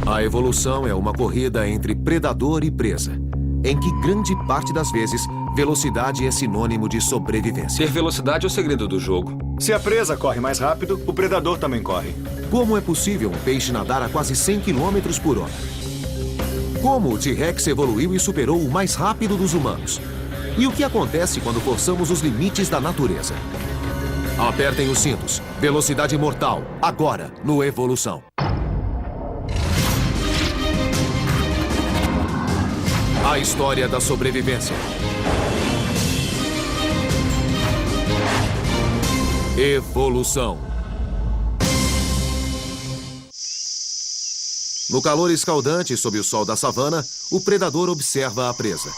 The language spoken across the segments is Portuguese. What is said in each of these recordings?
A evolução é uma corrida entre predador e presa, em que grande parte das vezes, velocidade é sinônimo de sobrevivência. Ter velocidade é o segredo do jogo. Se a presa corre mais rápido, o predador também corre. Como é possível um peixe nadar a quase 100 km por hora? Como o T-Rex evoluiu e superou o mais rápido dos humanos? E o que acontece quando forçamos os limites da natureza? Apertem os cintos. Velocidade mortal, agora, no Evolução. A história da sobrevivência. Evolução. No calor escaldante sob o sol da savana, o predador observa a presa.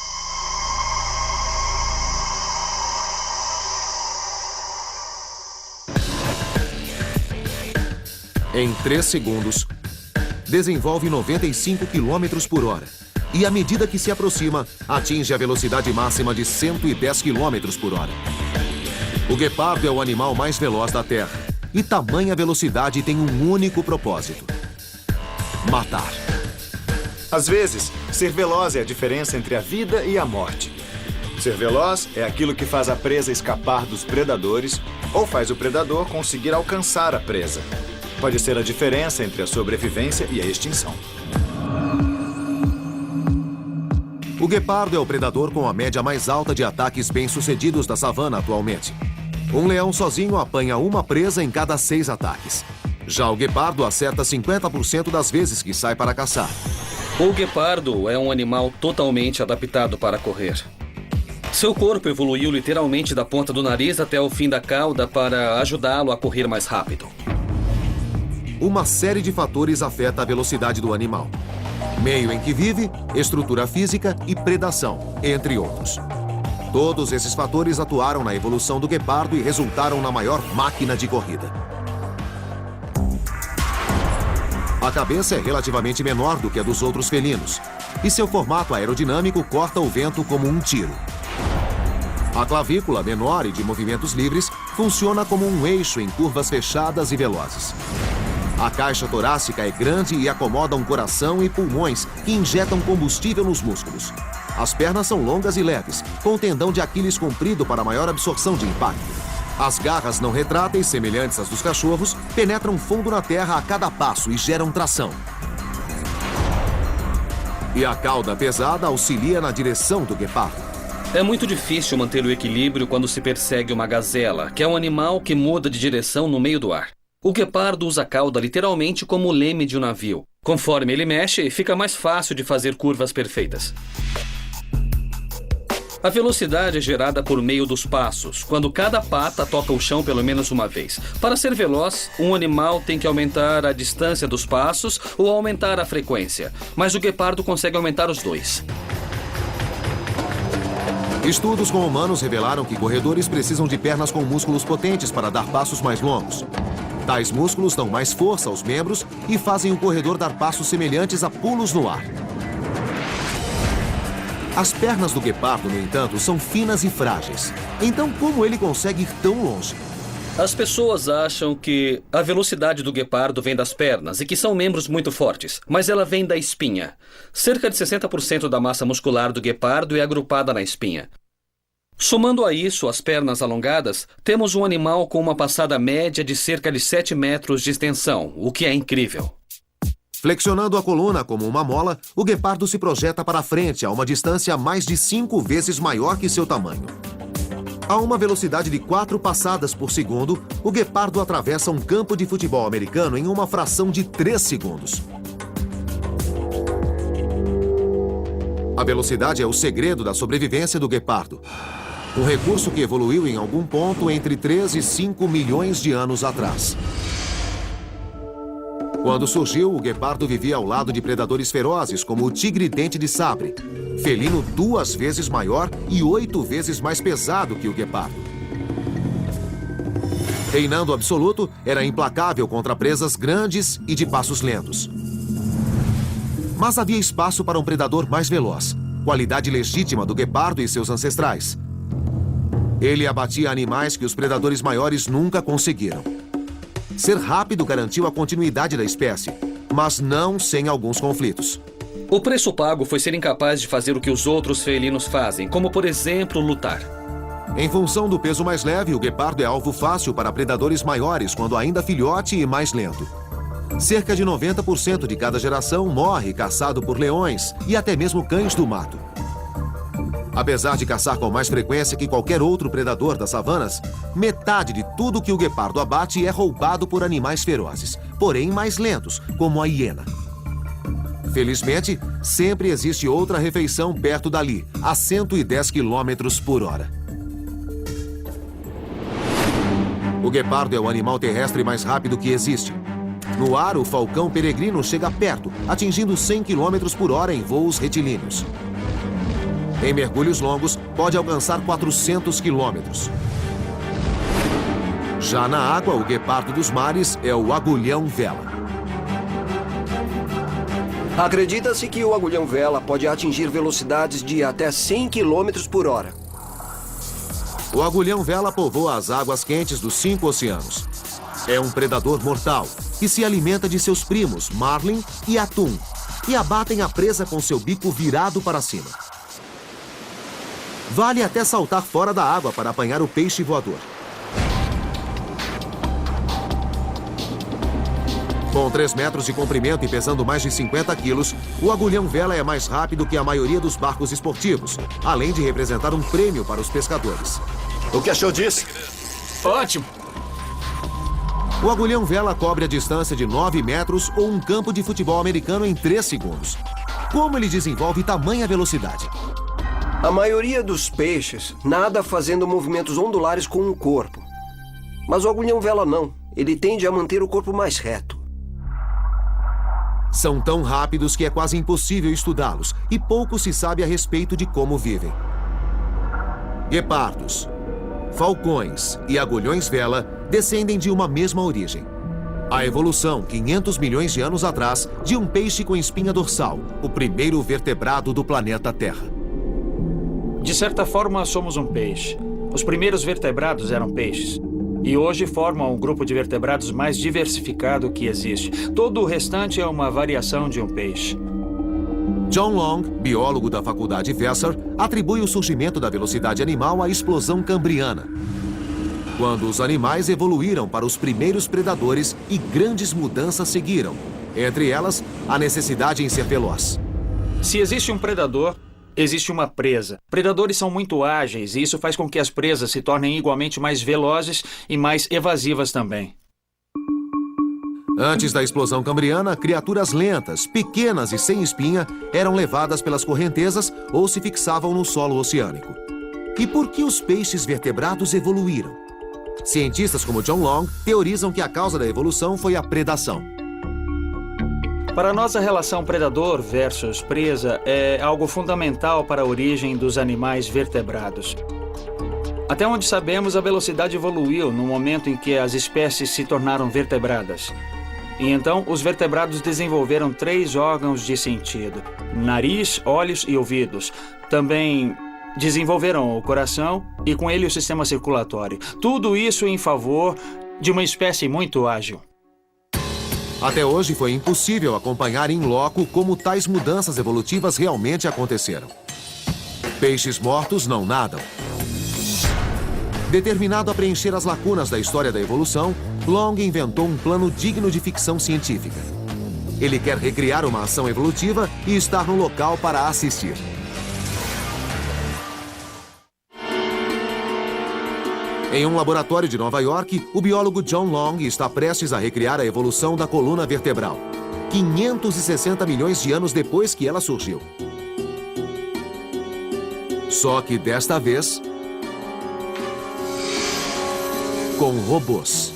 Em 3 segundos, desenvolve 95 km por hora. E à medida que se aproxima, atinge a velocidade máxima de 110 km por hora. O guepardo é o animal mais veloz da Terra. E tamanha velocidade tem um único propósito: matar. Às vezes, ser veloz é a diferença entre a vida e a morte. Ser veloz é aquilo que faz a presa escapar dos predadores ou faz o predador conseguir alcançar a presa. Pode ser a diferença entre a sobrevivência e a extinção. O guepardo é o predador com a média mais alta de ataques bem-sucedidos da savana atualmente. Um leão sozinho apanha uma presa em cada 6 ataques. Já o guepardo acerta 50% das vezes que sai para caçar. O guepardo é um animal totalmente adaptado para correr. Seu corpo evoluiu literalmente da ponta do nariz até o fim da cauda para ajudá-lo a correr mais rápido. Uma série de fatores afeta a velocidade do animal. Meio em que vive, estrutura física e predação, entre outros. Todos esses fatores atuaram na evolução do guepardo e resultaram na maior máquina de corrida. A cabeça é relativamente menor do que a dos outros felinos, e seu formato aerodinâmico corta o vento como um tiro. A clavícula, menor e de movimentos livres, funciona como um eixo em curvas fechadas e velozes. A caixa torácica é grande e acomoda um coração e pulmões que injetam combustível nos músculos. As pernas são longas e leves, com o tendão de Aquiles comprido para maior absorção de impacto. As garras não retráteis, semelhantes às dos cachorros, penetram fundo na terra a cada passo e geram tração. E a cauda pesada auxilia na direção do guepardo. É muito difícil manter o equilíbrio quando se persegue uma gazela, que é um animal que muda de direção no meio do ar. O guepardo usa a cauda literalmente como o leme de um navio. Conforme ele mexe, fica mais fácil de fazer curvas perfeitas. A velocidade é gerada por meio dos passos, quando cada pata toca o chão pelo menos uma vez. Para ser veloz, um animal tem que aumentar a distância dos passos ou aumentar a frequência, mas o guepardo consegue aumentar os dois. Estudos com humanos revelaram que corredores precisam de pernas com músculos potentes para dar passos mais longos. Tais músculos dão mais força aos membros e fazem o corredor dar passos semelhantes a pulos no ar. As pernas do guepardo, no entanto, são finas e frágeis. Então, como ele consegue ir tão longe? As pessoas acham que a velocidade do guepardo vem das pernas e que são membros muito fortes, mas ela vem da espinha. Cerca de 60% da massa muscular do guepardo é agrupada na espinha. Somando a isso as pernas alongadas, temos um animal com uma passada média de cerca de 7 metros de extensão, o que é incrível. Flexionando a coluna como uma mola, o guepardo se projeta para frente a uma distância mais de 5 vezes maior que seu tamanho. A uma velocidade de 4 passadas por segundo, o guepardo atravessa um campo de futebol americano em uma fração de 3 segundos. A velocidade é o segredo da sobrevivência do guepardo. Um recurso que evoluiu em algum ponto entre 3 e 5 milhões de anos atrás. Quando surgiu, o guepardo vivia ao lado de predadores ferozes, como o tigre-dente de sabre, felino 2 vezes maior e 8 vezes mais pesado que o guepardo. Reinando absoluto, era implacável contra presas grandes e de passos lentos. Mas havia espaço para um predador mais veloz, qualidade legítima do guepardo e seus ancestrais. Ele abatia animais que os predadores maiores nunca conseguiram. Ser rápido garantiu a continuidade da espécie, mas não sem alguns conflitos. O preço pago foi ser incapaz de fazer o que os outros felinos fazem, como, por exemplo, lutar. Em função do peso mais leve, o guepardo é alvo fácil para predadores maiores quando ainda filhote e mais lento. Cerca de 90% de cada geração morre caçado por leões e até mesmo cães do mato. Apesar de caçar com mais frequência que qualquer outro predador das savanas, metade de tudo que o guepardo abate é roubado por animais ferozes, porém mais lentos, como a hiena. Felizmente, sempre existe outra refeição perto dali, a 110 km por hora. O guepardo é o animal terrestre mais rápido que existe. No ar, o falcão peregrino chega perto, atingindo 100 km por hora em voos retilíneos. Em mergulhos longos, pode alcançar 400 quilômetros. Já na água, o guepardo dos mares é o agulhão-vela. Acredita-se que o agulhão-vela pode atingir velocidades de até 100 km por hora. O agulhão-vela povoa as águas quentes dos 5 oceanos. É um predador mortal que se alimenta de seus primos, marlin e atum, e abatem a presa com seu bico virado para cima. Vale até saltar fora da água para apanhar o peixe voador. Com 3 metros de comprimento e pesando mais de 50 quilos, o agulhão-vela é mais rápido que a maioria dos barcos esportivos, além de representar um prêmio para os pescadores. O que achou disso? Ótimo! O agulhão-vela cobre a distância de 9 metros ou um campo de futebol americano em 3 segundos. Como ele desenvolve tamanha velocidade? A maioria dos peixes nada fazendo movimentos ondulares com o corpo. Mas o agulhão-vela não. Ele tende a manter o corpo mais reto. São tão rápidos que é quase impossível estudá-los e pouco se sabe a respeito de como vivem. Guepardos, falcões e agulhões-vela descendem de uma mesma origem. A evolução, 500 milhões de anos atrás, de um peixe com espinha dorsal, o primeiro vertebrado do planeta Terra. De certa forma, somos um peixe. Os primeiros vertebrados eram peixes. E hoje formam um grupo de vertebrados mais diversificado que existe. Todo o restante é uma variação de um peixe. John Long, biólogo da Faculdade Vassar, atribui o surgimento da velocidade animal à explosão cambriana, quando os animais evoluíram para os primeiros predadores e grandes mudanças seguiram, entre elas a necessidade em ser veloz. Se existe um predador, existe uma presa. Predadores são muito ágeis e isso faz com que as presas se tornem igualmente mais velozes e mais evasivas também. Antes da explosão cambriana, criaturas lentas, pequenas e sem espinha eram levadas pelas correntezas ou se fixavam no solo oceânico. E por que os peixes vertebrados evoluíram? Cientistas como John Long teorizam que a causa da evolução foi a predação. Para nós, a relação predador versus presa é algo fundamental para a origem dos animais vertebrados. Até onde sabemos, a velocidade evoluiu no momento em que as espécies se tornaram vertebradas. E então, os vertebrados desenvolveram 3 órgãos de sentido: nariz, olhos e ouvidos. Também desenvolveram o coração e com ele o sistema circulatório. Tudo isso em favor de uma espécie muito ágil. Até hoje foi impossível acompanhar em loco como tais mudanças evolutivas realmente aconteceram. Peixes mortos não nadam. Determinado a preencher as lacunas da história da evolução, Long inventou um plano digno de ficção científica. Ele quer recriar uma ação evolutiva e estar no local para assistir. Em um laboratório de Nova York, o biólogo John Long está prestes a recriar a evolução da coluna vertebral, 560 milhões de anos depois que ela surgiu. Só que desta vez, com robôs.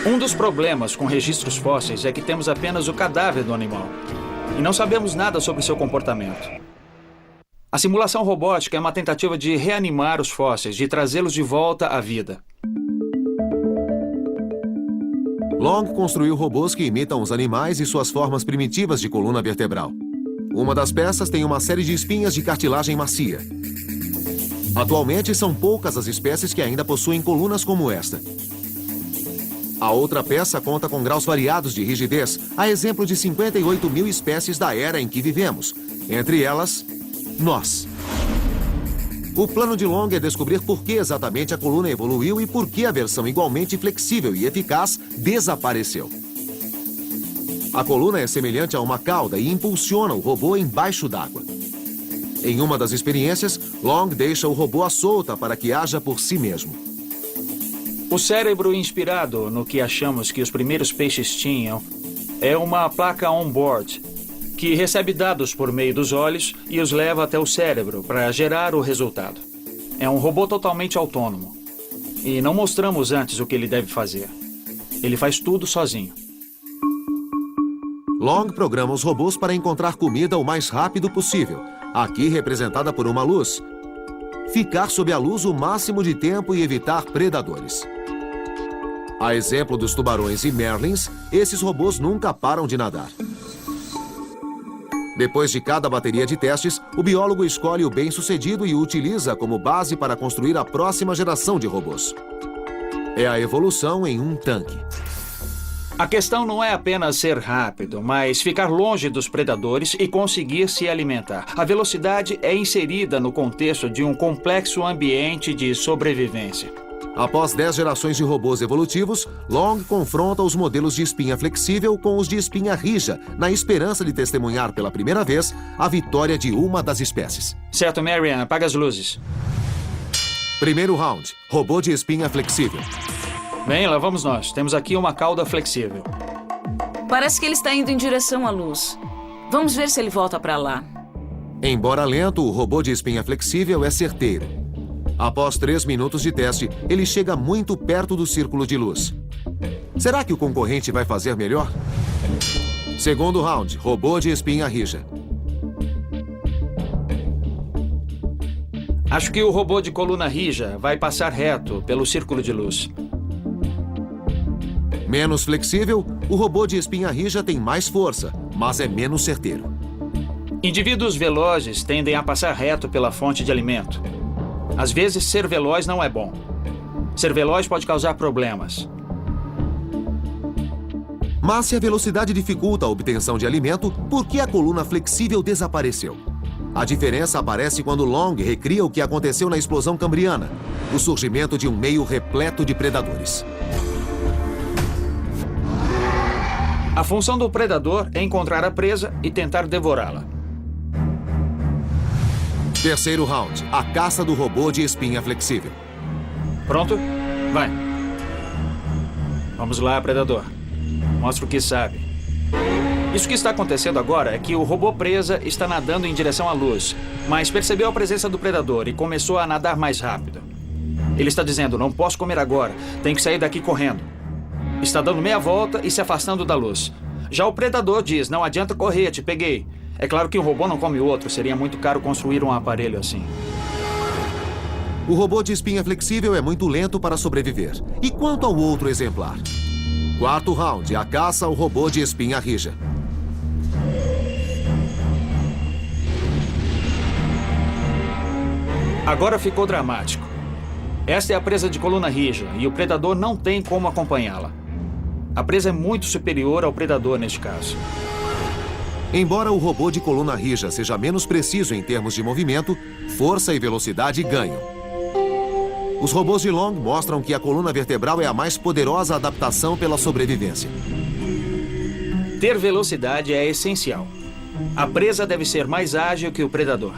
Um dos problemas com registros fósseis é que temos apenas o cadáver do animal e não sabemos nada sobre seu comportamento. A simulação robótica é uma tentativa de reanimar os fósseis, de trazê-los de volta à vida. Long construiu robôs que imitam os animais e suas formas primitivas de coluna vertebral. Uma das peças tem uma série de espinhas de cartilagem macia. Atualmente, são poucas as espécies que ainda possuem colunas como esta. A outra peça conta com graus variados de rigidez, a exemplo de 58 mil espécies da era em que vivemos. Entre elas, nós. O plano de Long é descobrir por que exatamente a coluna evoluiu e por que a versão igualmente flexível e eficaz desapareceu. A coluna é semelhante a uma cauda e impulsiona o robô embaixo d'água. Em uma das experiências, Long deixa o robô à solta para que haja por si mesmo. O cérebro inspirado no que achamos que os primeiros peixes tinham é uma placa on-board que recebe dados por meio dos olhos e os leva até o cérebro para gerar o resultado. É um robô totalmente autônomo. E não mostramos antes o que ele deve fazer. Ele faz tudo sozinho. Long programa os robôs para encontrar comida o mais rápido possível, aqui representada por uma luz. Ficar sob a luz o máximo de tempo e evitar predadores. A exemplo dos tubarões e merlins, esses robôs nunca param de nadar. Depois de cada bateria de testes, o biólogo escolhe o bem-sucedido e o utiliza como base para construir a próxima geração de robôs. É a evolução em um tanque. A questão não é apenas ser rápido, mas ficar longe dos predadores e conseguir se alimentar. A velocidade é inserida no contexto de um complexo ambiente de sobrevivência. Após 10 gerações de robôs evolutivos, Long confronta os modelos de espinha flexível com os de espinha rija, na esperança de testemunhar pela primeira vez a vitória de uma das espécies. Certo, Marian, apaga as luzes. Primeiro round, robô de espinha flexível. Bem, lá vamos nós. Temos aqui uma cauda flexível. Parece que ele está indo em direção à luz. Vamos ver se ele volta para lá. Embora lento, o robô de espinha flexível é certeiro. Após 3 minutos de teste, ele chega muito perto do círculo de luz. Será que o concorrente vai fazer melhor? Segundo round, robô de espinha rija. Acho que o robô de coluna rija vai passar reto pelo círculo de luz. Menos flexível, o robô de espinha rija tem mais força, mas é menos certeiro. Indivíduos velozes tendem a passar reto pela fonte de alimento. Às vezes, ser veloz não é bom. Ser veloz pode causar problemas. Mas se a velocidade dificulta a obtenção de alimento, por que a coluna flexível desapareceu? A diferença aparece quando Long recria o que aconteceu na explosão cambriana, o surgimento de um meio repleto de predadores. A função do predador é encontrar a presa e tentar devorá-la. Terceiro round, a caça do robô de espinha flexível. Pronto? Vai. Vamos lá, predador. Mostra o que sabe. Isso que está acontecendo agora é que o robô presa está nadando em direção à luz, mas percebeu a presença do predador e começou a nadar mais rápido. Ele está dizendo, não posso comer agora, tenho que sair daqui correndo. Está dando meia volta e se afastando da luz. Já o predador diz, não adianta correr, te peguei. É claro que um robô não come o outro, seria muito caro construir um aparelho assim. O robô de espinha flexível é muito lento para sobreviver. E quanto ao outro exemplar? Quarto round, a caça ao robô de espinha rija. Agora ficou dramático. Esta é a presa de coluna rija e o predador não tem como acompanhá-la. A presa é muito superior ao predador neste caso. Embora o robô de coluna rija seja menos preciso em termos de movimento, força e velocidade ganham. Os robôs de Long mostram que a coluna vertebral é a mais poderosa adaptação pela sobrevivência. Ter velocidade é essencial. A presa deve ser mais ágil que o predador.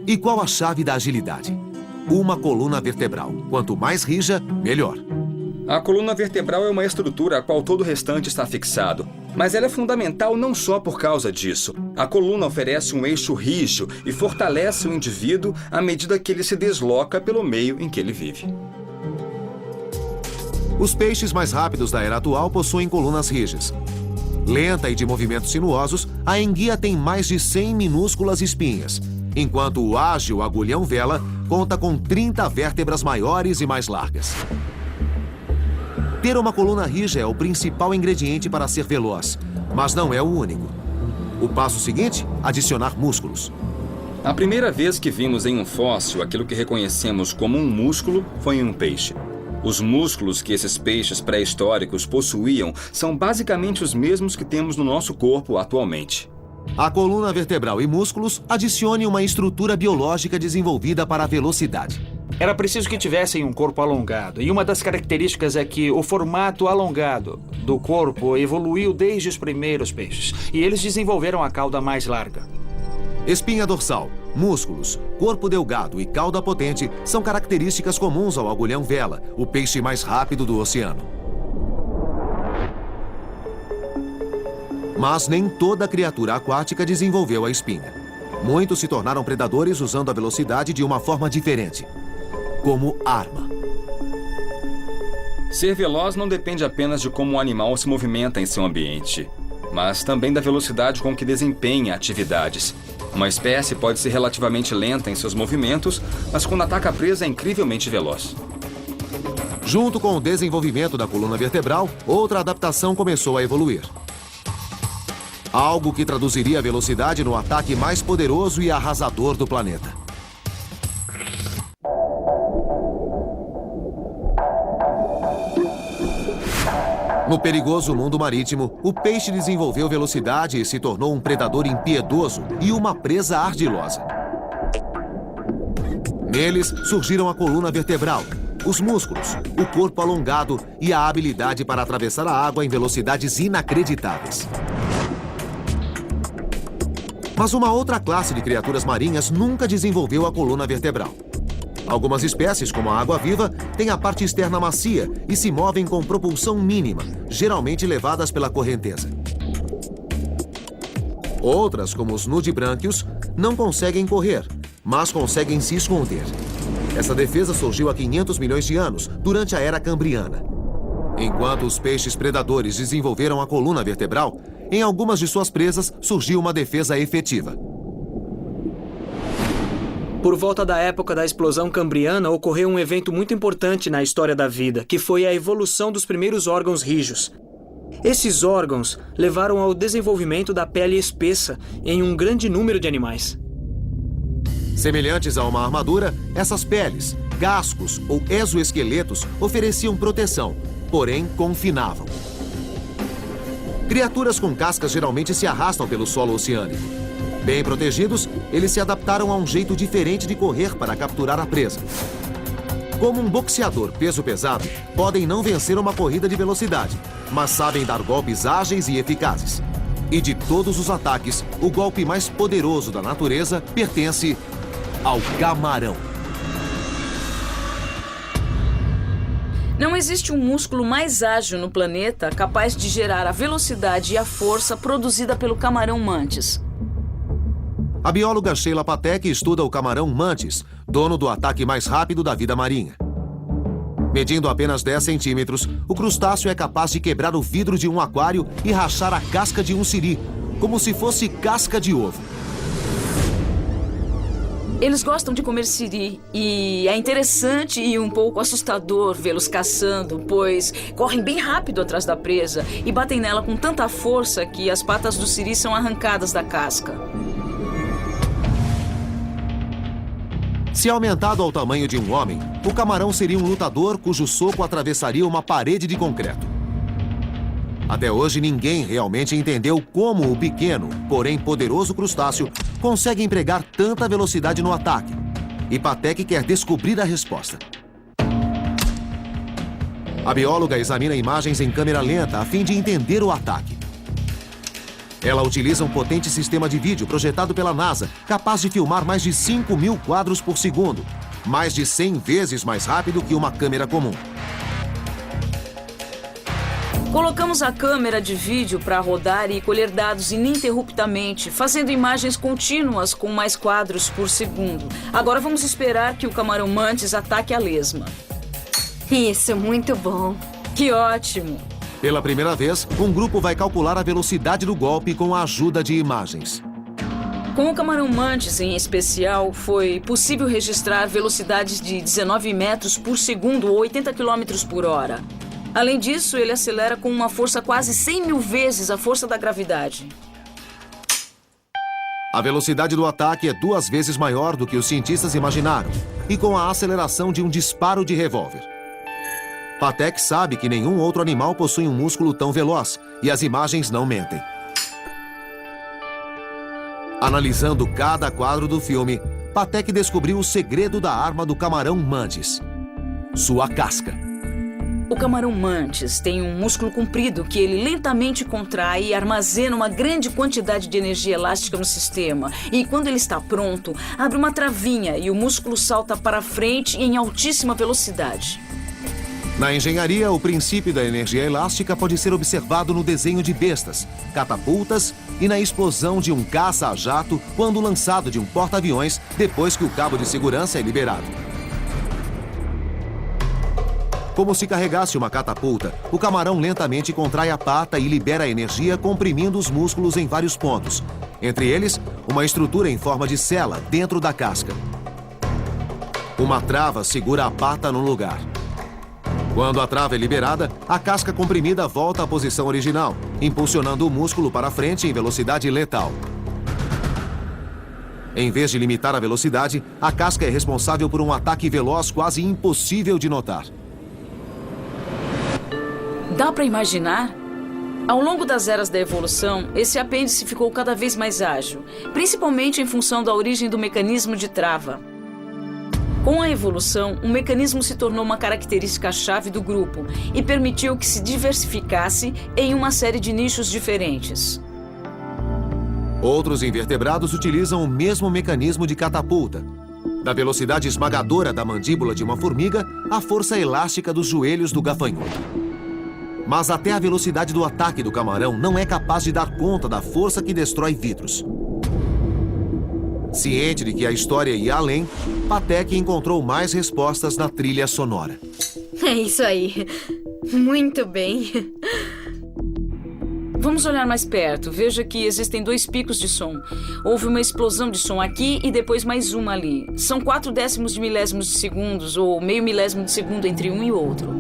E qual a chave da agilidade? Uma coluna vertebral. Quanto mais rija, melhor. A coluna vertebral é uma estrutura a qual todo o restante está fixado. Mas ela é fundamental não só por causa disso. A coluna oferece um eixo rígido e fortalece o indivíduo à medida que ele se desloca pelo meio em que ele vive. Os peixes mais rápidos da era atual possuem colunas rígidas. Lenta e de movimentos sinuosos, a enguia tem mais de 100 minúsculas espinhas, enquanto o ágil agulhão-vela conta com 30 vértebras maiores e mais largas. Ter uma coluna rija é o principal ingrediente para ser veloz, mas não é o único. O passo seguinte, adicionar músculos. A primeira vez que vimos em um fóssil aquilo que reconhecemos como um músculo foi em um peixe. Os músculos que esses peixes pré-históricos possuíam são basicamente os mesmos que temos no nosso corpo atualmente. A coluna vertebral e músculos adicione uma estrutura biológica desenvolvida para a velocidade. Era preciso que tivessem um corpo alongado, e uma das características é que o formato alongado do corpo evoluiu desde os primeiros peixes, e eles desenvolveram a cauda mais larga. Espinha dorsal, músculos, corpo delgado e cauda potente são características comuns ao agulhão-vela, o peixe mais rápido do oceano. Mas nem toda criatura aquática desenvolveu a espinha. Muitos se tornaram predadores usando a velocidade de uma forma diferente, como arma. Ser veloz não depende apenas de como o animal se movimenta em seu ambiente, mas também da velocidade com que desempenha atividades. Uma espécie pode ser relativamente lenta em seus movimentos, mas quando ataca a presa é incrivelmente veloz. Junto com o desenvolvimento da coluna vertebral, outra adaptação começou a evoluir. Algo que traduziria a velocidade no ataque mais poderoso e arrasador do planeta. No perigoso mundo marítimo, o peixe desenvolveu velocidade e se tornou um predador impiedoso e uma presa ardilosa. Neles surgiram a coluna vertebral, os músculos, o corpo alongado e a habilidade para atravessar a água em velocidades inacreditáveis. Mas uma outra classe de criaturas marinhas nunca desenvolveu a coluna vertebral. Algumas espécies, como a água-viva, têm a parte externa macia e se movem com propulsão mínima, geralmente levadas pela correnteza. Outras, como os nudibrânquios, não conseguem correr, mas conseguem se esconder. Essa defesa surgiu há 500 milhões de anos, durante a Era Cambriana. Enquanto os peixes predadores desenvolveram a coluna vertebral, em algumas de suas presas surgiu uma defesa efetiva. Por volta da época da explosão cambriana, ocorreu um evento muito importante na história da vida, que foi a evolução dos primeiros órgãos rijos. Esses órgãos levaram ao desenvolvimento da pele espessa em um grande número de animais. Semelhantes a uma armadura, essas peles, cascos ou exoesqueletos ofereciam proteção, porém confinavam. Criaturas com cascas geralmente se arrastam pelo solo oceânico. Bem protegidos, eles se adaptaram a um jeito diferente de correr para capturar a presa. Como um boxeador peso pesado, podem não vencer uma corrida de velocidade, mas sabem dar golpes ágeis e eficazes. E de todos os ataques, o golpe mais poderoso da natureza pertence ao camarão. Não existe um músculo mais ágil no planeta capaz de gerar a velocidade e a força produzida pelo camarão mantis. A bióloga Sheila Patek estuda o camarão mantis, dono do ataque mais rápido da vida marinha. Medindo apenas 10 centímetros, o crustáceo é capaz de quebrar o vidro de um aquário e rachar a casca de um siri, como se fosse casca de ovo. Eles gostam de comer siri e é interessante e um pouco assustador vê-los caçando, pois correm bem rápido atrás da presa e batem nela com tanta força que as patas do siri são arrancadas da casca. Se aumentado ao tamanho de um homem, o camarão seria um lutador cujo soco atravessaria uma parede de concreto. Até hoje, ninguém realmente entendeu como o pequeno, porém poderoso crustáceo consegue empregar tanta velocidade no ataque. E Patek quer descobrir a resposta. A bióloga examina imagens em câmera lenta a fim de entender o ataque. Ela utiliza um potente sistema de vídeo projetado pela NASA, capaz de filmar mais de 5.000 quadros por segundo, mais de 100 vezes mais rápido que uma câmera comum. Colocamos a câmera de vídeo para rodar e colher dados ininterruptamente, fazendo imagens contínuas com mais quadros por segundo. Agora vamos esperar que o camarão mantis ataque a lesma. Isso, muito bom. Que ótimo! Pela primeira vez, um grupo vai calcular a velocidade do golpe com a ajuda de imagens. Com o camarão mantis, em especial, foi possível registrar velocidades de 19 metros por segundo ou 80 km por hora. Além disso, ele acelera com uma força quase 100.000 vezes a força da gravidade. A velocidade do ataque é 2 vezes maior do que os cientistas imaginaram, e com a aceleração de um disparo de revólver. Patek sabe que nenhum outro animal possui um músculo tão veloz, e as imagens não mentem. Analisando cada quadro do filme, Patek descobriu o segredo da arma do camarão mantis: sua casca. O camarão mantis tem um músculo comprido que ele lentamente contrai e armazena uma grande quantidade de energia elástica no sistema. E quando ele está pronto, abre uma travinha e o músculo salta para frente em altíssima velocidade. Na engenharia, o princípio da energia elástica pode ser observado no desenho de bestas, catapultas e na explosão de um caça a jato quando lançado de um porta-aviões depois que o cabo de segurança é liberado. Como se carregasse uma catapulta, o camarão lentamente contrai a pata e libera a energia comprimindo os músculos em vários pontos. Entre eles, uma estrutura em forma de cela dentro da casca. Uma trava segura a pata no lugar. Quando a trava é liberada, a casca comprimida volta à posição original, impulsionando o músculo para frente em velocidade letal. Em vez de limitar a velocidade, a casca é responsável por um ataque veloz quase impossível de notar. Dá para imaginar? Ao longo das eras da evolução, esse apêndice ficou cada vez mais ágil, principalmente em função da origem do mecanismo de trava. Com a evolução, o mecanismo se tornou uma característica-chave do grupo e permitiu que se diversificasse em uma série de nichos diferentes. Outros invertebrados utilizam o mesmo mecanismo de catapulta. Da velocidade esmagadora da mandíbula de uma formiga à força elástica dos joelhos do gafanhoto. Mas até a velocidade do ataque do camarão não é capaz de dar conta da força que destrói vidros. Ciente de que a história ia além, Patek encontrou mais respostas na trilha sonora. É isso aí. Muito bem. Vamos olhar mais perto. Veja que existem 2 picos de som. Houve uma explosão de som aqui e depois mais uma ali. São 4 décimos de milésimos de segundos ou meio milésimo de segundo entre um e outro.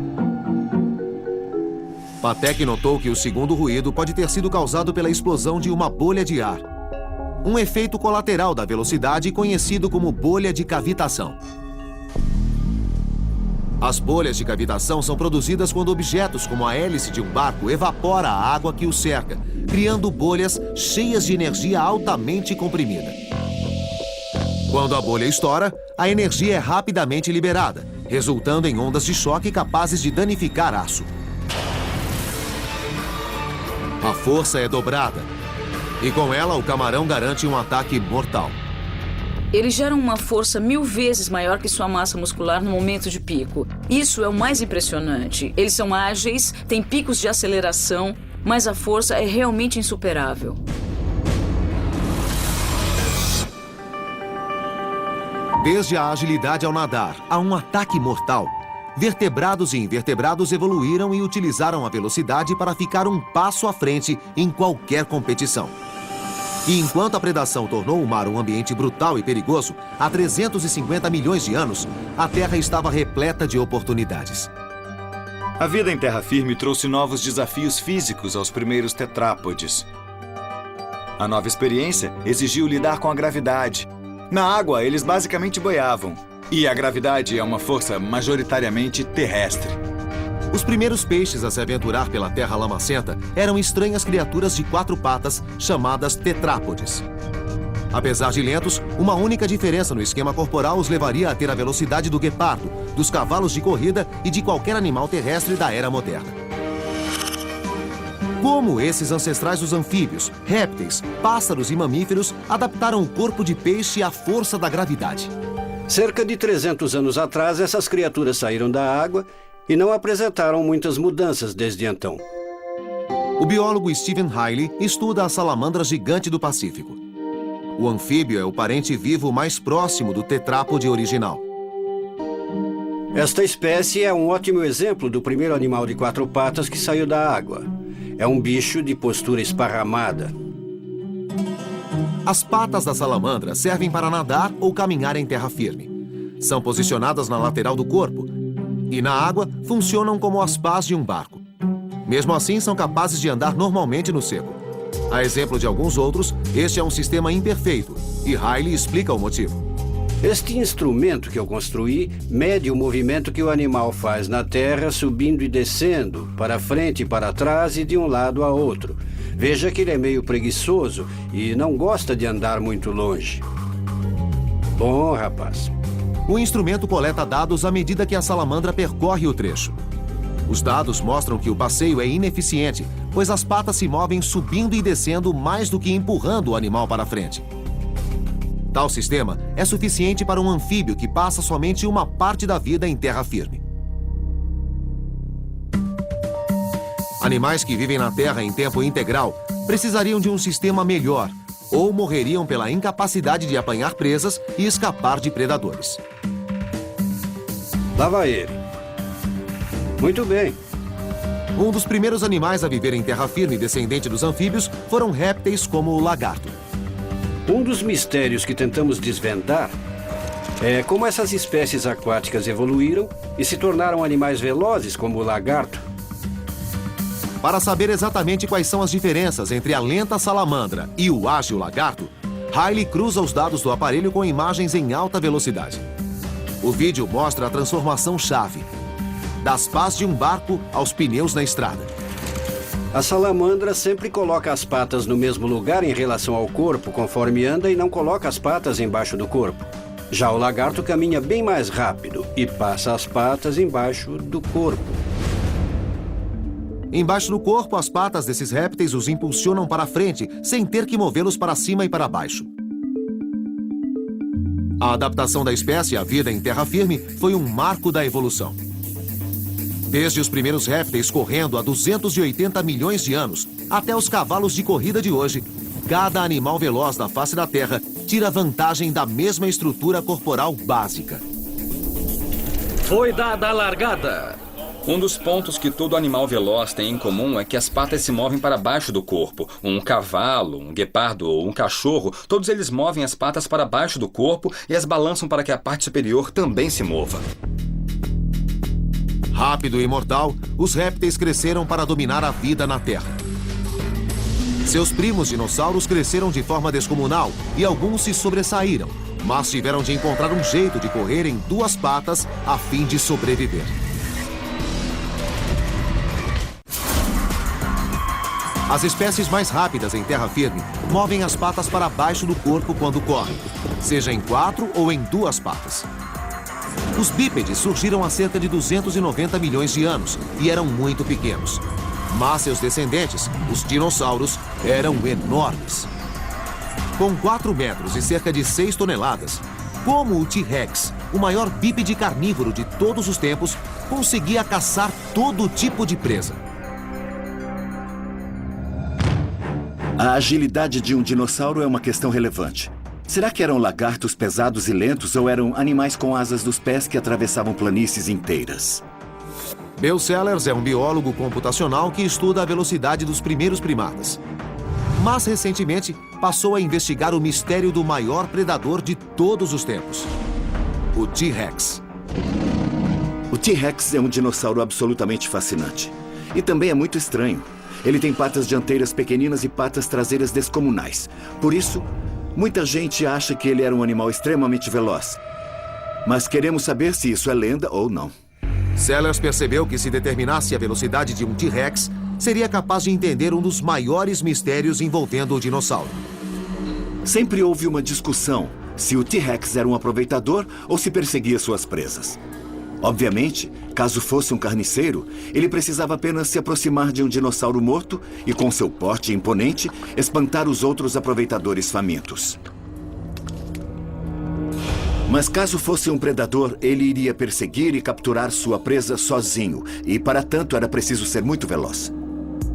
Patek notou que o segundo ruído pode ter sido causado pela explosão de uma bolha de ar. Um efeito colateral da velocidade conhecido como bolha de cavitação. As bolhas de cavitação são produzidas quando objetos como a hélice de um barco evapora a água que o cerca, criando bolhas cheias de energia altamente comprimida. Quando a bolha estoura, a energia é rapidamente liberada, resultando em ondas de choque capazes de danificar aço. A força é dobrada, e com ela o camarão garante um ataque mortal. Eles geram uma força 1000 vezes maior que sua massa muscular no momento de pico. Isso é o mais impressionante. Eles são ágeis, têm picos de aceleração, mas a força é realmente insuperável. Desde a agilidade ao nadar a um ataque mortal, vertebrados e invertebrados evoluíram e utilizaram a velocidade para ficar um passo à frente em qualquer competição. E enquanto a predação tornou o mar um ambiente brutal e perigoso, há 350 milhões de anos, a Terra estava repleta de oportunidades. A vida em terra firme trouxe novos desafios físicos aos primeiros tetrápodes. A nova experiência exigiu lidar com a gravidade. Na água, eles basicamente boiavam. E a gravidade é uma força majoritariamente terrestre. Os primeiros peixes a se aventurar pela terra lamacenta eram estranhas criaturas de 4 patas chamadas tetrápodes. Apesar de lentos, uma única diferença no esquema corporal os levaria a ter a velocidade do guepardo, dos cavalos de corrida e de qualquer animal terrestre da era moderna. Como esses ancestrais dos anfíbios, répteis, pássaros e mamíferos adaptaram o corpo de peixe à força da gravidade? Cerca de 300 anos atrás, essas criaturas saíram da água e não apresentaram muitas mudanças desde então. O biólogo Stephen Hiley estuda a salamandra gigante do Pacífico. O anfíbio é o parente vivo mais próximo do tetrápode original. Esta espécie é um ótimo exemplo do primeiro animal de 4 patas que saiu da água. É um bicho de postura esparramada. As patas da salamandra servem para nadar ou caminhar em terra firme. São posicionadas na lateral do corpo e, na água, funcionam como as pás de um barco. Mesmo assim, são capazes de andar normalmente no seco. A exemplo de alguns outros, este é um sistema imperfeito e Hiley explica o motivo. Este instrumento que eu construí mede o movimento que o animal faz na terra, subindo e descendo, para frente e para trás e de um lado a outro. Veja que ele é meio preguiçoso e não gosta de andar muito longe. Bom, rapaz. O instrumento coleta dados à medida que a salamandra percorre o trecho. Os dados mostram que o passeio é ineficiente, pois as patas se movem subindo e descendo mais do que empurrando o animal para frente. Tal sistema é suficiente para um anfíbio que passa somente uma parte da vida em terra firme. Animais que vivem na terra em tempo integral precisariam de um sistema melhor ou morreriam pela incapacidade de apanhar presas e escapar de predadores. Lá vai ele. Muito bem. Um dos primeiros animais a viver em terra firme descendente dos anfíbios foram répteis como o lagarto. Um dos mistérios que tentamos desvendar é como essas espécies aquáticas evoluíram e se tornaram animais velozes como o lagarto. Para saber exatamente quais são as diferenças entre a lenta salamandra e o ágil lagarto, Riley cruza os dados do aparelho com imagens em alta velocidade. O vídeo mostra a transformação-chave, das pás de um barco aos pneus na estrada. A salamandra sempre coloca as patas no mesmo lugar em relação ao corpo conforme anda e não coloca as patas embaixo do corpo. Já o lagarto caminha bem mais rápido e passa as patas embaixo do corpo. Embaixo do corpo, as patas desses répteis os impulsionam para frente, sem ter que movê-los para cima e para baixo. A adaptação da espécie à vida em terra firme foi um marco da evolução. Desde os primeiros répteis correndo há 280 milhões de anos até os cavalos de corrida de hoje, cada animal veloz da face da Terra tira vantagem da mesma estrutura corporal básica. Foi dada a largada. Um dos pontos que todo animal veloz tem em comum é que as patas se movem para baixo do corpo. Um cavalo, um guepardo ou um cachorro, todos eles movem as patas para baixo do corpo e as balançam para que a parte superior também se mova. Rápido e mortal, os répteis cresceram para dominar a vida na Terra. Seus primos dinossauros cresceram de forma descomunal e alguns se sobressaíram, mas tiveram de encontrar um jeito de correr em duas patas a fim de sobreviver. As espécies mais rápidas em terra firme movem as patas para baixo do corpo quando correm, seja em 4 ou em 2 patas. Os bípedes surgiram há cerca de 290 milhões de anos e eram muito pequenos. Mas seus descendentes, os dinossauros, eram enormes. Com 4 metros e cerca de 6 toneladas, como o T-Rex, o maior bípede carnívoro de todos os tempos, conseguia caçar todo tipo de presa. A agilidade de um dinossauro é uma questão relevante. Será que eram lagartos pesados e lentos ou eram animais com asas dos pés que atravessavam planícies inteiras? Bill Sellers é um biólogo computacional que estuda a velocidade dos primeiros primatas. Mas, recentemente, passou a investigar o mistério do maior predador de todos os tempos, o T-Rex. O T-Rex é um dinossauro absolutamente fascinante. E também é muito estranho. Ele tem patas dianteiras pequeninas e patas traseiras descomunais. Por isso, muita gente acha que ele era um animal extremamente veloz. Mas queremos saber se isso é lenda ou não. Sellers percebeu que se determinasse a velocidade de um T-Rex, seria capaz de entender um dos maiores mistérios envolvendo o dinossauro. Sempre houve uma discussão se o T-Rex era um aproveitador ou se perseguia suas presas. Obviamente, caso fosse um carniceiro, ele precisava apenas se aproximar de um dinossauro morto e, com seu porte imponente, espantar os outros aproveitadores famintos. Mas caso fosse um predador, ele iria perseguir e capturar sua presa sozinho, e para tanto era preciso ser muito veloz.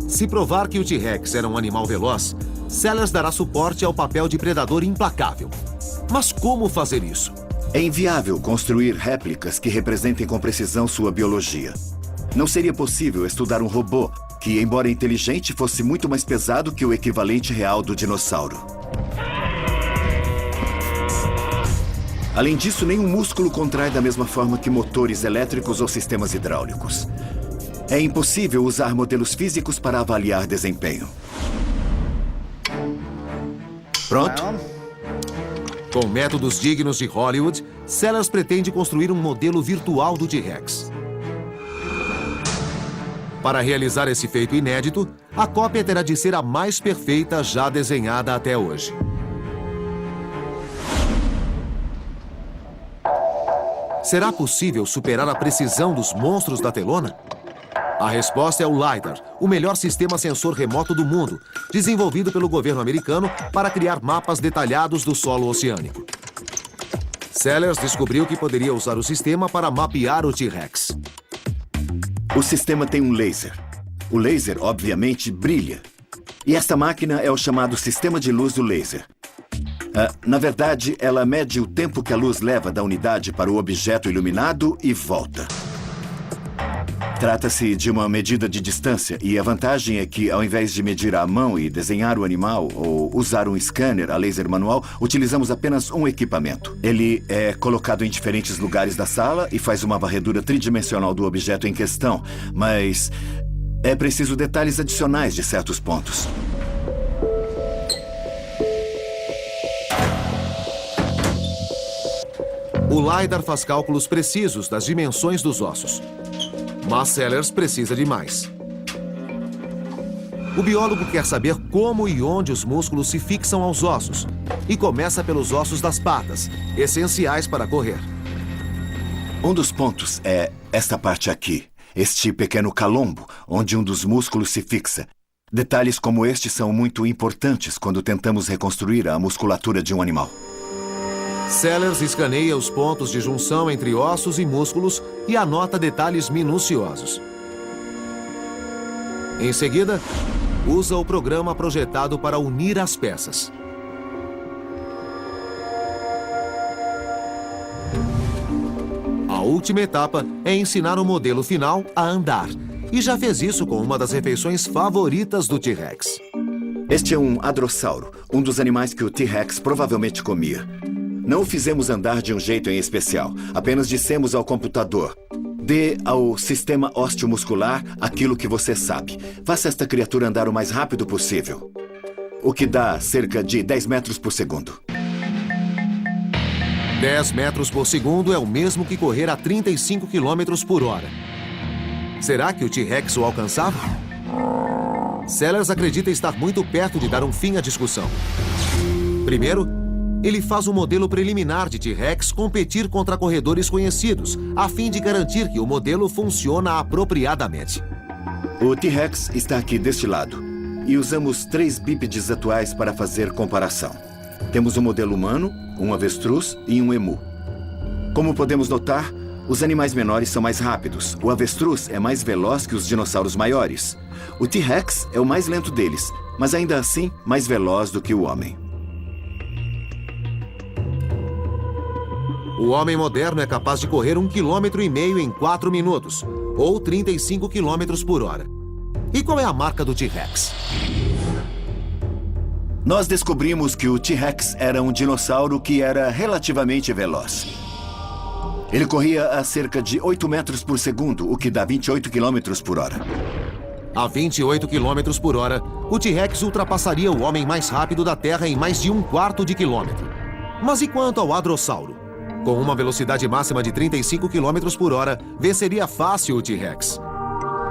Se provar que o T-Rex era um animal veloz, Sellers dará suporte ao papel de predador implacável. Mas como fazer isso? É inviável construir réplicas que representem com precisão sua biologia. Não seria possível estudar um robô que, embora inteligente, fosse muito mais pesado que o equivalente real do dinossauro. Além disso, nenhum músculo contrai da mesma forma que motores elétricos ou sistemas hidráulicos. É impossível usar modelos físicos para avaliar desempenho. Pronto? Com métodos dignos de Hollywood, Sellers pretende construir um modelo virtual do T-Rex. Para realizar esse feito inédito, a cópia terá de ser a mais perfeita já desenhada até hoje. Será possível superar a precisão dos monstros da telona? A resposta é o LiDAR, o melhor sistema sensor remoto do mundo, desenvolvido pelo governo americano para criar mapas detalhados do solo oceânico. Sellers descobriu que poderia usar o sistema para mapear o T-Rex. O sistema tem um laser. O laser, obviamente, brilha. E esta máquina é o chamado sistema de luz do laser. Na verdade, ela mede o tempo que a luz leva da unidade para o objeto iluminado e volta. Trata-se de uma medida de distância e a vantagem é que, ao invés de medir à mão e desenhar o animal ou usar um scanner a laser manual, utilizamos apenas um equipamento. Ele é colocado em diferentes lugares da sala e faz uma varredura tridimensional do objeto em questão, mas é preciso detalhes adicionais de certos pontos. O LiDAR faz cálculos precisos das dimensões dos ossos. Mas Sellers precisa de mais. O biólogo quer saber como e onde os músculos se fixam aos ossos e começa pelos ossos das patas, essenciais para correr. Um dos pontos é esta parte aqui, este pequeno calombo, onde um dos músculos se fixa. Detalhes como este são muito importantes quando tentamos reconstruir a musculatura de um animal. Sellers escaneia os pontos de junção entre ossos e músculos e anota detalhes minuciosos. Em seguida, usa o programa projetado para unir as peças. A última etapa é ensinar o modelo final a andar, e já fez isso com uma das refeições favoritas do T-Rex. Este é um hadrossauro, um dos animais que o T-Rex provavelmente comia. Não o fizemos andar de um jeito em especial, apenas dissemos ao computador: dê ao sistema osteomuscular aquilo que você sabe. Faça esta criatura andar o mais rápido possível. O que dá cerca de 10 metros por segundo. 10 metros por segundo é o mesmo que correr a 35 quilômetros por hora. Será que o T-Rex o alcançava? Sellers acredita estar muito perto de dar um fim à discussão. Primeiro, ele faz um modelo preliminar de T-Rex competir contra corredores conhecidos, a fim de garantir que o modelo funciona apropriadamente. O T-Rex está aqui deste lado, e usamos 3 bípedes atuais para fazer comparação. Temos um modelo humano, um avestruz e um emu. Como podemos notar, os animais menores são mais rápidos. O avestruz é mais veloz que os dinossauros maiores. O T-Rex é o mais lento deles, mas ainda assim mais veloz do que o homem. O homem moderno é capaz de correr 1,5 km em 4 minutos, ou 35 km por hora. E qual é a marca do T-Rex? Nós descobrimos que o T-Rex era um dinossauro que era relativamente veloz. Ele corria a cerca de 8 metros por segundo, o que dá 28 km por hora. A 28 km por hora, o T-Rex ultrapassaria o homem mais rápido da Terra em mais de 1/4 de quilômetro. Mas e quanto ao hadrossauro? Com uma velocidade máxima de 35 km por hora, venceria fácil o T-Rex.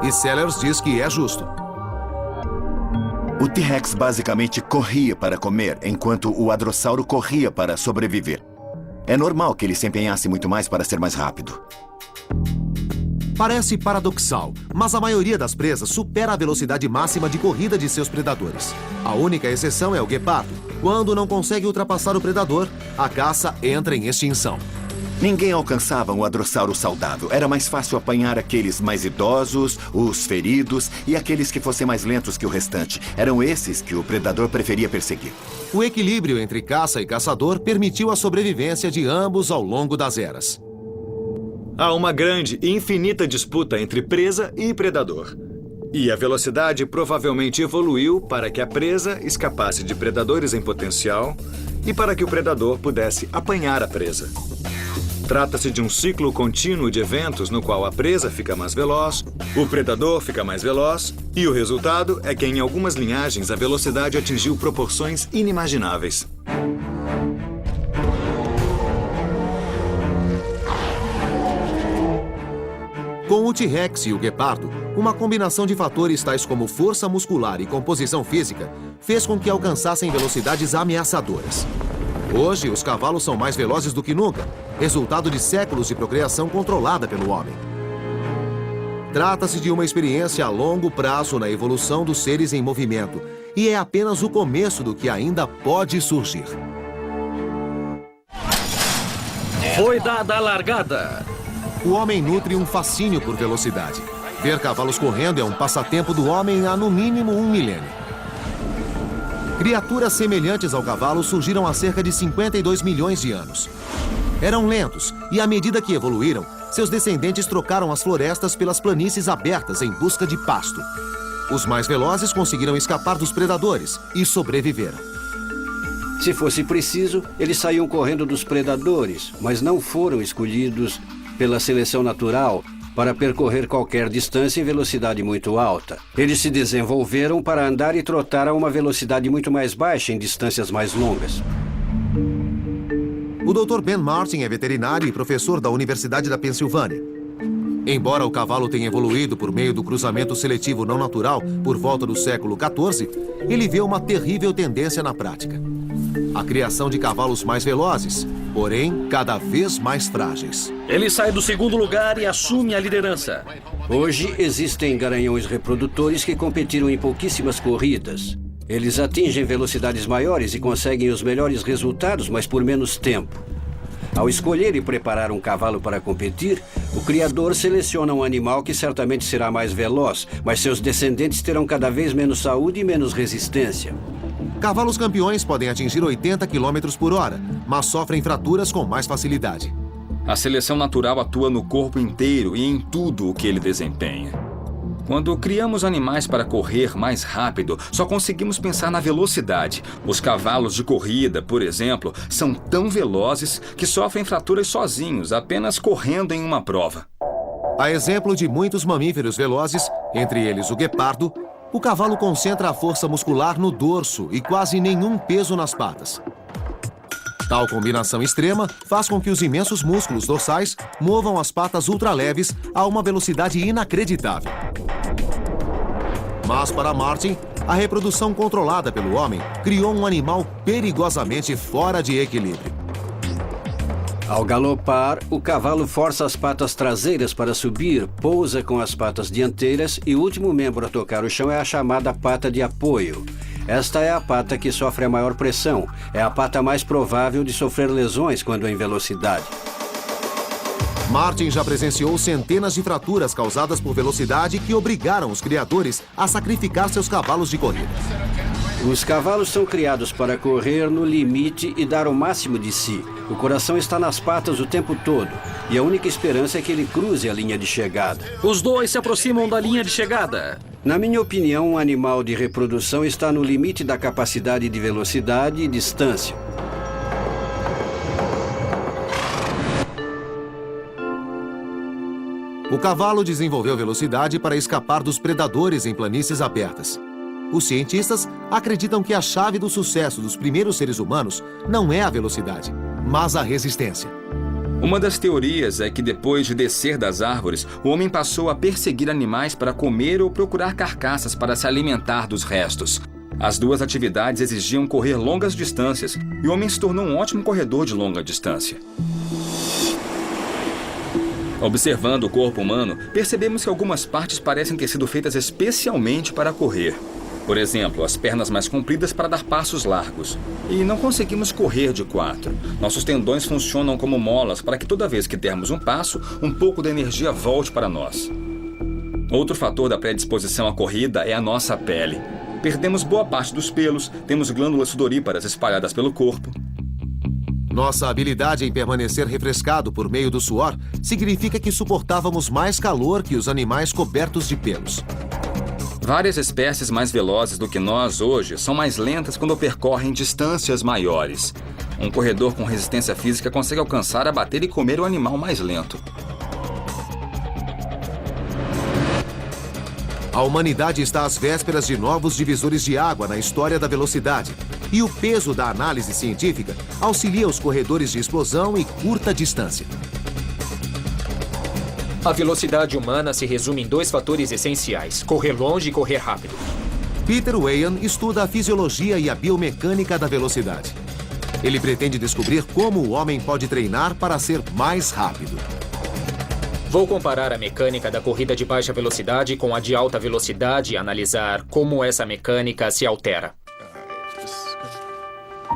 E Sellers diz que é justo. O T-Rex basicamente corria para comer, enquanto o hadrossauro corria para sobreviver. É normal que ele se empenhasse muito mais para ser mais rápido. Parece paradoxal, mas a maioria das presas supera a velocidade máxima de corrida de seus predadores. A única exceção é o guepardo. Quando não consegue ultrapassar o predador, a caça entra em extinção. Ninguém alcançava um hadrossauro saudável. Era mais fácil apanhar aqueles mais idosos, os feridos e aqueles que fossem mais lentos que o restante. Eram esses que o predador preferia perseguir. O equilíbrio entre caça e caçador permitiu a sobrevivência de ambos ao longo das eras. Há uma grande e infinita disputa entre presa e predador. E a velocidade provavelmente evoluiu para que a presa escapasse de predadores em potencial e para que o predador pudesse apanhar a presa. Trata-se de um ciclo contínuo de eventos no qual a presa fica mais veloz, o predador fica mais veloz e o resultado é que em algumas linhagens a velocidade atingiu proporções inimagináveis. Com o T-Rex e o guepardo, uma combinação de fatores tais como força muscular e composição física fez com que alcançassem velocidades ameaçadoras. Hoje, os cavalos são mais velozes do que nunca, resultado de séculos de procriação controlada pelo homem. Trata-se de uma experiência a longo prazo na evolução dos seres em movimento e é apenas o começo do que ainda pode surgir. Foi dada a largada. O homem nutre um fascínio por velocidade. Ver cavalos correndo é um passatempo do homem há no mínimo 1 milênio. Criaturas semelhantes ao cavalo surgiram há cerca de 52 milhões de anos. Eram lentos e, à medida que evoluíram, seus descendentes trocaram as florestas pelas planícies abertas em busca de pasto. Os mais velozes conseguiram escapar dos predadores e sobreviveram. Se fosse preciso, eles saíam correndo dos predadores, mas não foram escolhidos pela seleção natural para percorrer qualquer distância em velocidade muito alta. Eles se desenvolveram para andar e trotar a uma velocidade muito mais baixa em distâncias mais longas. O Dr. Ben Martin é veterinário e professor da Universidade da Pensilvânia. Embora o cavalo tenha evoluído por meio do cruzamento seletivo não natural por volta do século XIV, ele vê uma terrível tendência na prática: a criação de cavalos mais velozes, porém cada vez mais frágeis. Ele sai do segundo lugar e assume a liderança. Hoje existem garanhões reprodutores que competiram em pouquíssimas corridas. Eles atingem velocidades maiores e conseguem os melhores resultados, mas por menos tempo. Ao escolher e preparar um cavalo para competir, o criador seleciona um animal que certamente será mais veloz, mas seus descendentes terão cada vez menos saúde e menos resistência. Cavalos campeões podem atingir 80 km por hora, mas sofrem fraturas com mais facilidade. A seleção natural atua no corpo inteiro e em tudo o que ele desempenha. Quando criamos animais para correr mais rápido, só conseguimos pensar na velocidade. Os cavalos de corrida, por exemplo, são tão velozes que sofrem fraturas sozinhos, apenas correndo em uma prova. A exemplo de muitos mamíferos velozes, entre eles o guepardo, o cavalo concentra a força muscular no dorso e quase nenhum peso nas patas. Tal combinação extrema faz com que os imensos músculos dorsais movam as patas ultraleves a uma velocidade inacreditável. Mas para Martin, a reprodução controlada pelo homem criou um animal perigosamente fora de equilíbrio. Ao galopar, o cavalo força as patas traseiras para subir, pousa com as patas dianteiras e o último membro a tocar o chão é a chamada pata de apoio. Esta é a pata que sofre a maior pressão. É a pata mais provável de sofrer lesões quando em velocidade. Martin já presenciou centenas de fraturas causadas por velocidade que obrigaram os criadores a sacrificar seus cavalos de corrida. Os cavalos são criados para correr no limite e dar o máximo de si. O coração está nas patas o tempo todo e a única esperança é que ele cruze a linha de chegada. Os dois se aproximam da linha de chegada. Na minha opinião, um animal de reprodução está no limite da capacidade de velocidade e distância. O cavalo desenvolveu velocidade para escapar dos predadores em planícies abertas. Os cientistas acreditam que a chave do sucesso dos primeiros seres humanos não é a velocidade, mas a resistência. Uma das teorias é que depois de descer das árvores, o homem passou a perseguir animais para comer ou procurar carcaças para se alimentar dos restos. As duas atividades exigiam correr longas distâncias e o homem se tornou um ótimo corredor de longa distância. Observando o corpo humano, percebemos que algumas partes parecem ter sido feitas especialmente para correr. Por exemplo, as pernas mais compridas para dar passos largos. E não conseguimos correr de 4. Nossos tendões funcionam como molas para que toda vez que dermos um passo, um pouco da energia volte para nós. Outro fator da predisposição à corrida é a nossa pele. Perdemos boa parte dos pelos, temos glândulas sudoríparas espalhadas pelo corpo. Nossa habilidade em permanecer refrescado por meio do suor significa que suportávamos mais calor que os animais cobertos de pelos. Várias espécies mais velozes do que nós hoje são mais lentas quando percorrem distâncias maiores. Um corredor com resistência física consegue alcançar, abater e comer o animal mais lento. A humanidade está às vésperas de novos divisores de água na história da velocidade. E o peso da análise científica auxilia os corredores de explosão e curta distância. A velocidade humana se resume em 2 fatores essenciais: correr longe e correr rápido. Peter Weyand estuda a fisiologia e a biomecânica da velocidade. Ele pretende descobrir como o homem pode treinar para ser mais rápido. Vou comparar a mecânica da corrida de baixa velocidade com a de alta velocidade e analisar como essa mecânica se altera.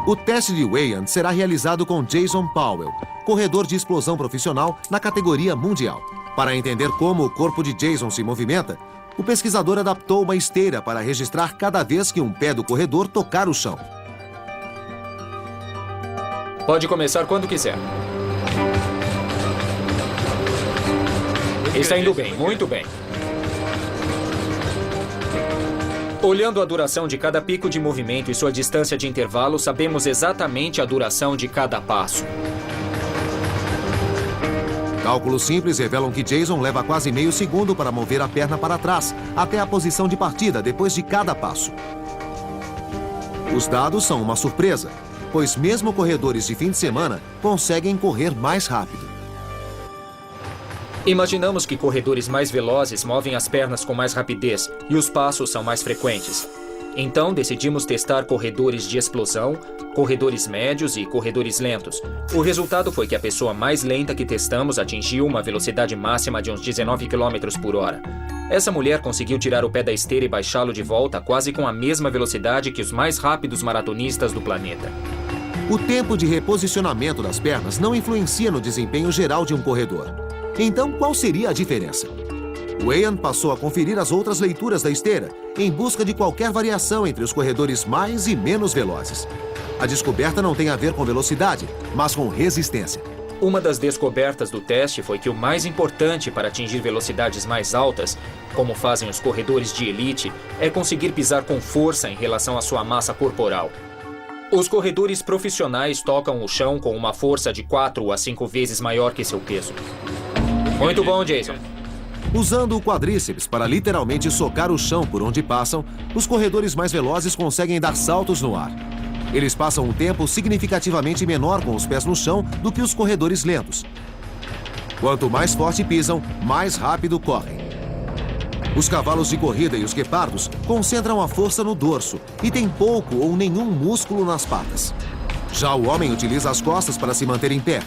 O teste de Weyand será realizado com Jason Powell, corredor de explosão profissional na categoria mundial. Para entender como o corpo de Jason se movimenta, o pesquisador adaptou uma esteira para registrar cada vez que um pé do corredor tocar o chão. Pode começar quando quiser. Está indo bem, muito bem. Olhando a duração de cada pico de movimento e sua distância de intervalo, sabemos exatamente a duração de cada passo. Cálculos simples revelam que Jason leva quase meio segundo para mover a perna para trás, até a posição de partida depois de cada passo. Os dados são uma surpresa, pois mesmo corredores de fim de semana conseguem correr mais rápido. Imaginamos que corredores mais velozes movem as pernas com mais rapidez e os passos são mais frequentes. Então, decidimos testar corredores de explosão, corredores médios e corredores lentos. O resultado foi que a pessoa mais lenta que testamos atingiu uma velocidade máxima de uns 19 km por hora. Essa mulher conseguiu tirar o pé da esteira e baixá-lo de volta quase com a mesma velocidade que os mais rápidos maratonistas do planeta. O tempo de reposicionamento das pernas não influencia no desempenho geral de um corredor. Então, qual seria a diferença? Weyand passou a conferir as outras leituras da esteira, em busca de qualquer variação entre os corredores mais e menos velozes. A descoberta não tem a ver com velocidade, mas com resistência. Uma das descobertas do teste foi que o mais importante para atingir velocidades mais altas, como fazem os corredores de elite, é conseguir pisar com força em relação à sua massa corporal. Os corredores profissionais tocam o chão com uma força de 4 a 5 vezes maior que seu peso. Muito bom, Jason. Usando o quadríceps para literalmente socar o chão por onde passam, os corredores mais velozes conseguem dar saltos no ar. Eles passam um tempo significativamente menor com os pés no chão do que os corredores lentos. Quanto mais forte pisam, mais rápido correm. Os cavalos de corrida e os guepardos concentram a força no dorso e têm pouco ou nenhum músculo nas patas. Já o homem utiliza as costas para se manter em pé.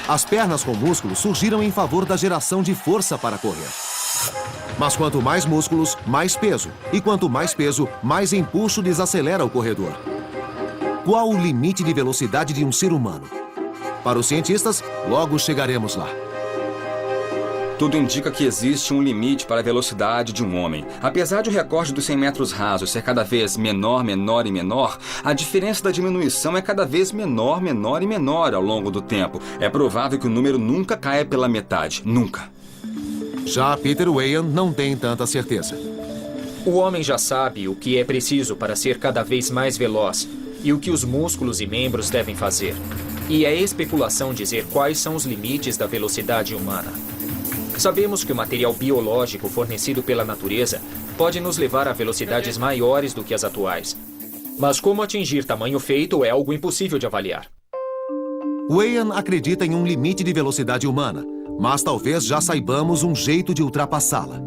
As pernas com músculos surgiram em favor da geração de força para correr. Mas quanto mais músculos, mais peso. E quanto mais peso, mais empuxo desacelera o corredor. Qual o limite de velocidade de um ser humano? Para os cientistas, logo chegaremos lá. Tudo indica que existe um limite para a velocidade de um homem. Apesar de o recorde dos 100 metros rasos ser cada vez menor, menor e menor, a diferença da diminuição é cada vez menor, menor e menor ao longo do tempo. É provável que o número nunca caia pela metade. Nunca. Já Peter Weyand não tem tanta certeza. O homem já sabe o que é preciso para ser cada vez mais veloz e o que os músculos e membros devem fazer. E é especulação dizer quais são os limites da velocidade humana. Sabemos que o material biológico fornecido pela natureza pode nos levar a velocidades maiores do que as atuais. Mas como atingir tamanho feito é algo impossível de avaliar. Weyand acredita em um limite de velocidade humana, mas talvez já saibamos um jeito de ultrapassá-la.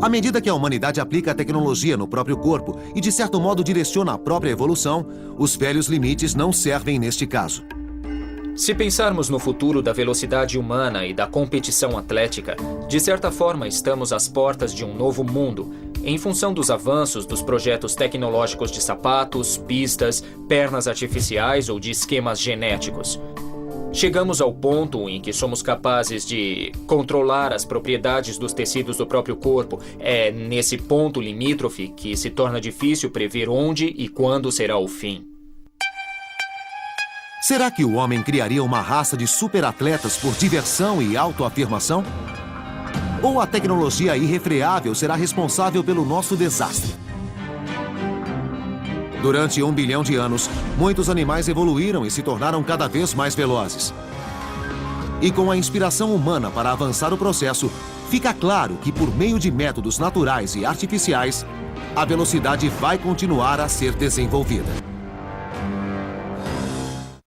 À medida que a humanidade aplica a tecnologia no próprio corpo e de certo modo direciona a própria evolução, os velhos limites não servem neste caso. Se pensarmos no futuro da velocidade humana e da competição atlética, de certa forma estamos às portas de um novo mundo, em função dos avanços dos projetos tecnológicos de sapatos, pistas, pernas artificiais ou de esquemas genéticos. Chegamos ao ponto em que somos capazes de controlar as propriedades dos tecidos do próprio corpo. É nesse ponto limítrofe que se torna difícil prever onde e quando será o fim. Será que o homem criaria uma raça de superatletas por diversão e autoafirmação? Ou a tecnologia irrefreável será responsável pelo nosso desastre? Durante 1 bilhão de anos, muitos animais evoluíram e se tornaram cada vez mais velozes. E com a inspiração humana para avançar o processo, fica claro que por meio de métodos naturais e artificiais, a velocidade vai continuar a ser desenvolvida.